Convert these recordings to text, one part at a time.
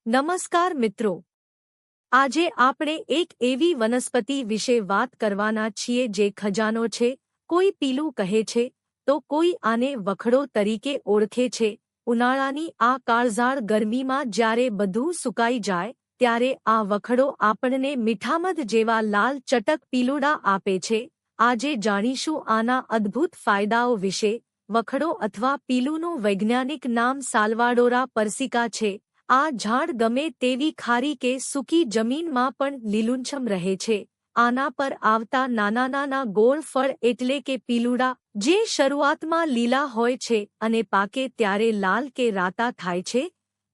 નમસ્કાર મિત્રો, આજે આપણે એક એવી વનસ્પતિ વિશે વાત કરવાના છીએ જે ખજાનો છે. કોઈ પીલું કહે છે તો કોઈ આને વખડો તરીકે ઓળખે છે. ઉનાળાની આ કાળઝાળ ગરમીમાં જ્યારે બધું સુકાઈ જાય ત્યારે આ વખડો આપણને મીઠામધ જેવા લાલ ચટક પીલુડા આપે છે. આજે જાણીશું આના અદ્ભુત ફાયદાઓ વિશે. વખડો અથવા પીલુંનું વૈજ્ઞાનિક નામ સાલ્વાડોરા પરસિકા છે. આ ઝાડ ગમે તેવી ખારી કે સૂકી જમીનમાં પણ લીલુંછમ રહે છે. આના પર આવતા નાના ગોળ ફળ એટલે કે પીલુડા, જે શરૂઆતમાં લીલા હોય છે અને પાકે ત્યારે લાલ કે રાતા થાય છે,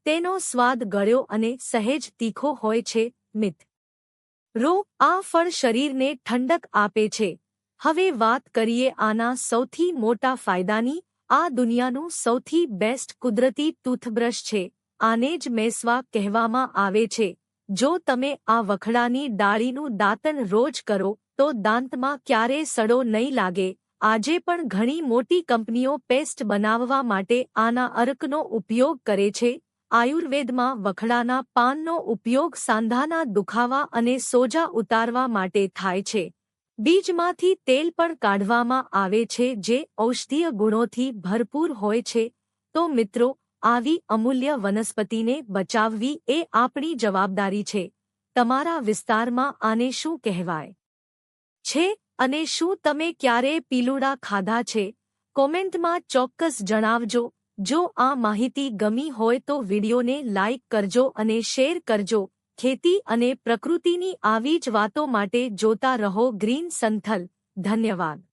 તેનો સ્વાદ ગળ્યો અને સહેજ તીખો હોય છે. મિત્રો, આ ફળ શરીરને ઠંડક આપે છે. હવે વાત કરીએ આના સૌથી મોટા ફાયદાની. આ દુનિયાનું સૌથી બેસ્ટ કુદરતી ટૂથબ્રશ છે. આને જ મેસવાક કહેવામાં આવે છે. જો તમે આ વખડાની ડાળીનું દાંતણ રોજ કરો તો દાંતમાં ક્યારેય સડો નહીં લાગે. આજે પણ ઘણી મોટી કંપનીઓ પેસ્ટ બનાવવા માટે આના અર્કનો ઉપયોગ કરે છે. આયુર્વેદમાં વખડાના પાનનો ઉપયોગ સાંધાના દુખાવા અને સોજા ઉતારવા માટે થાય છે. બીજમાંથી તેલ પણ કાઢવામાં આવે છે જે ઔષધીય ગુણોથી ભરપૂર હોય છે. તો મિત્રો, આવી અમૂલ્ય વનસ્પતિને બચાવવી એ આપણી જવાબદારી છે. તમારા વિસ્તારમાં આને શું કહેવાય છે અને શું તમે ક્યારેય પીલુડા ખાધા છે? કોમેન્ટમાં ચોક્કસ જણાવજો. જો આ માહિતી ગમી હોય તો વિડીયોને લાઇક કરજો અને શેર કરજો. ખેતી અને પ્રકૃતિની આવી જ વાતો માટે જોતા રહો ગ્રીન સંથલ. ધન્યવાદ.